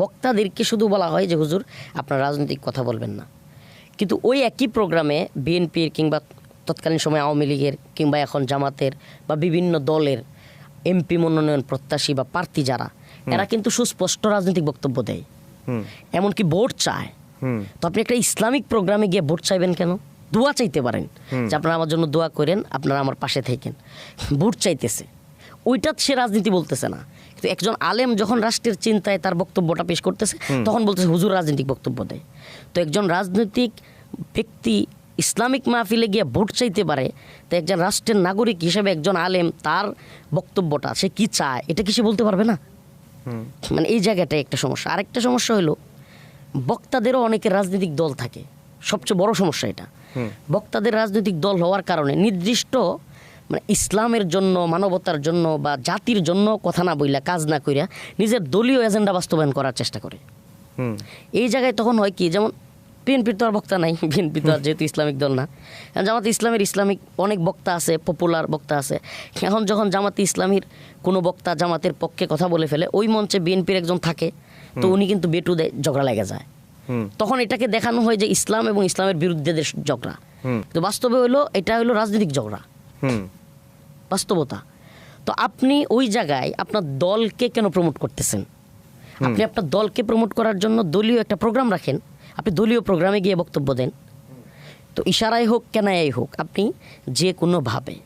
বক্তাদেরকে শুধু বলা হয় যে হুজুর আপনার রাজনৈতিক কথা বলবেন না, কিন্তু ওই একই প্রোগ্রামে বিএনপির কিংবা তৎকালীন সময় আওয়ামী লীগের কিংবা এখন জামাতের বা বিভিন্ন দলের এমপি মনোনয়ন প্রত্যাশী বা প্রার্থী যারা, এরা কিন্তু সুস্পষ্ট রাজনৈতিক বক্তব্য দেয়, এমনকি ভোট চায়। তো আপনি একটা ইসলামিক প্রোগ্রামে গিয়ে ভোট চাইবেন কেন? দোয়া চাইতে পারেন যে আপনারা আমার জন্য দোয়া করেন, আপনারা আমার পাশে থাকেন। ভোট চাইতেছে, ওইটা সে রাজনীতি বলতেছে না। কিন্তু একজন আলেম যখন রাষ্ট্রের চিন্তায় তার বক্তব্যটা পেশ করতেছে, তখন বলতেছে হুজুর রাজনৈতিক বক্তব্য দেয়। তো একজন রাজনৈতিক ব্যক্তি ইসলামিক মাহফিলে গিয়ে ভোট চাইতে পারে, তো একজন রাষ্ট্রের নাগরিক হিসেবে একজন আলেম তার বক্তব্যটা সে কি চায় এটা কি সে বলতে পারবে না? মানে এই জায়গাটাই একটা সমস্যা। আরেকটা সমস্যা হলো বক্তাদেরও অনেকের রাজনৈতিক দল থাকে, সবচেয়ে বড় সমস্যা এটা। বক্তাদের রাজনৈতিক দল হওয়ার কারণে নির্দিষ্ট মানে ইসলামের জন্য, মানবতার জন্য বা জাতির জন্য কথা না বইলা, কাজ না কইরা নিজের দলীয় এজেন্ডা বাস্তবায়ন করার চেষ্টা করে। এই জায়গায় তখন হয় কি, যেমন বিএনপির তো আর বক্তা নাই, বিএনপি তো আর যেহেতু ইসলামিক দল না। জামাতে ইসলামের ইসলামিক অনেক বক্তা আছে, পপুলার বক্তা আছে। এখন যখন জামাতে ইসলামীর কোনো বক্তা জামাতের পক্ষে কথা বলে ফেলে, ওই মঞ্চে বিএনপির একজন থাকে, তো উনি কিন্তু বেটু দেয়, ঝগড়া লেগে যায়। তখন এটাকে দেখানো হয় যে ইসলাম এবং ইসলামের বিরুদ্ধে ঝগড়া, তো বাস্তবে হলো এটা হলো রাজনৈতিক ঝগড়া, বাস্তবতা। তো আপনি ওই জায়গায় আপনার দলকে কেন প্রমোট করতেছেন? আপনি আপনার দলকে প্রমোট করার জন্য দলীয় একটা প্রোগ্রাম রাখেন, আপনি দলীয় প্রোগ্রামে গিয়ে বক্তব্য দেন। তো ইশারায় হোক কেনাই হোক, আপনি যে কোনোভাবে,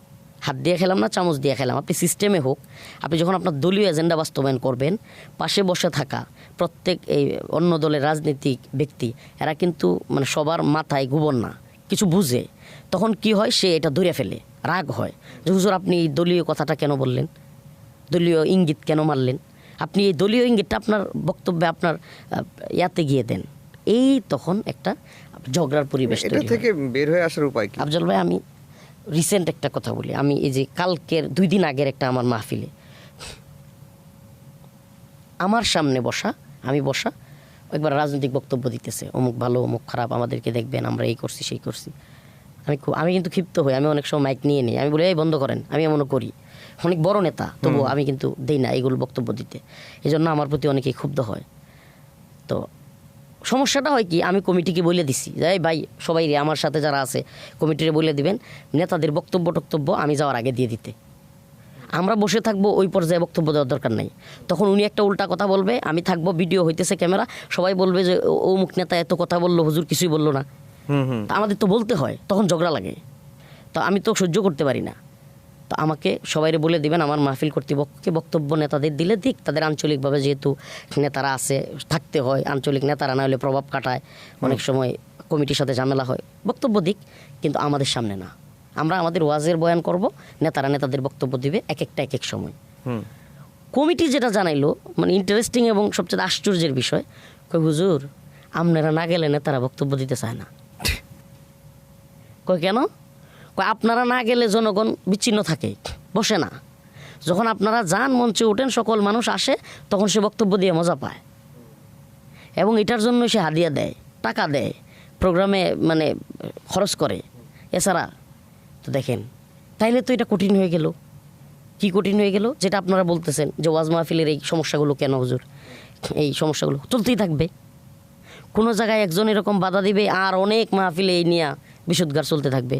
হাত দিয়ে খেলাম না চামচ দিয়ে খেলাম, আপনি সিস্টেমে হোক, আপনি যখন আপনার দলীয় এজেন্ডা বাস্তবায়ন করবেন, পাশে বসে থাকা প্রত্যেক এই অন্য দলের রাজনীতিক ব্যক্তি, এরা কিন্তু মানে সবার মাথায় গোবর না, কিছু বুঝে। তখন কি হয়, সে এটা ধরে ফেলে, রাগ হয় যে হুজুর আপনি এই দলীয় কথাটা কেন বললেন, দলীয় ইঙ্গিত কেন মারলেন, আপনি এই দলীয় ইঙ্গিতটা আপনার বক্তব্যে আপনার ইয়াতে গিয়ে দেন। এই তখন একটা ঝগড়ার পরিবেশ তৈরি হয়। থেকে বের হয়ে আসার উপায় কি? আফজল ভাই, আমি রিসেন্ট একটা কথা বলি। আমি এই যে কালকের 2 দিন আগের একটা আমার মাহফিলে আমার সামনে বসা, আমি বসা, একবার রাজনৈতিক বক্তব্য দিতেছে, অমুক ভালো অমুক খারাপ, আমাদেরকে দেখবেন, আমরা এই করছি সেই করছি। আমি কিন্তু ক্ষিপ্ত হই, আমি অনেক সময় মাইক নিয়ে নিই, আমি বলি এই বন্ধ করেন, আমি এমনও করি, অনেক বড় নেতা, তবুও আমি কিন্তু দেই না এইগুলো বক্তব্য দিতে। এই জন্য আমার প্রতি অনেকেই ক্ষুব্ধ হয়। তো সমস্যাটা হয় কি, আমি কমিটিকে বলে দিছি যে ভাই সবাই আমার সাথে যারা আছে কমিটিরে বলে দিবেন নেতাদের বক্তব্য আমি যাওয়ার আগে দিয়ে দিতে, আমরা বসে থাকবো, ওই পর্যায়ে বক্তব্য দেওয়ার দরকার নাই। তখন উনি একটা উল্টা কথা বলবে, আমি থাকবো, ভিডিও হইতেছে, ক্যামেরা, সবাই বলবে যে অমুক নেতা এত কথা বললো, হুজুর কিছুই বললো না। আমাদের তো বলতে হয়, তখন ঝগড়া লাগে, তো আমি তো সহ্য করতে পারি না। তো আমাকে সবাইরে বলে দিবেন, আমার মাহফিল কর্তৃপক্ষকে বক্তব্য নেতাদের দিলে দিক, তাদের আঞ্চলিকভাবে যেহেতু নেতারা আছে, থাকতে হয়, আঞ্চলিক নেতারা না হলে প্রভাব কাটায়, অনেক সময় কমিটির সাথে ঝামেলা হয়, বক্তব্য দিক, কিন্তু আমাদের সামনে না। আমরা আমাদের ওয়াজের বয়ান করব, নেতারা নেতাদের বক্তব্য দিবে, এক একটা এক এক সময়। কমিটি যেটা জানাইলো, মানে ইন্টারেস্টিং এবং সবচেয়ে আশ্চর্যের বিষয়, কই হুজুর আপনারা না গেলে নেতারা বক্তব্য দিতে চায় না। কই কেন? কই আপনারা না গেলে জনগণ বিচ্ছিন্ন থাকে, বসে না। যখন আপনারা যান, মঞ্চে ওঠেন, সকল মানুষ আসে, তখন সে বক্তব্য দিয়ে মজা পায়, এবং এটার জন্য সে হাদিয়া দেয়, টাকা দেয়, প্রোগ্রামে মানে খরচ করে। এছাড়া তো দেখেন, তাইলে তো এটা কঠিন হয়ে গেল। কি কঠিন হয়ে গেল? যেটা আপনারা বলতেছেন যে ওয়াজ মাহফিলের এই সমস্যাগুলো কেন হুজুর, এই সমস্যাগুলো চলতেই থাকবে। কোনো জায়গায় একজন এরকম বাধা দিবে, আর অনেক মাহফিলে এই নিয়ে বিশুদ্ধার চলতে থাকবে।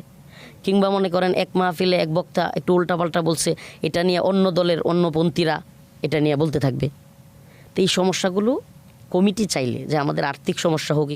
কিংবা মনে করেন এক মাহফিলে এক বক্তা একটু উল্টাপাল্টা বলছে, এটা নিয়ে অন্য দলের অন্যপন্থীরা এটা নিয়ে বলতে থাকবে। তো এই সমস্যাগুলো কমিটি চাইলে যে আমাদের আর্থিক সমস্যা হোক,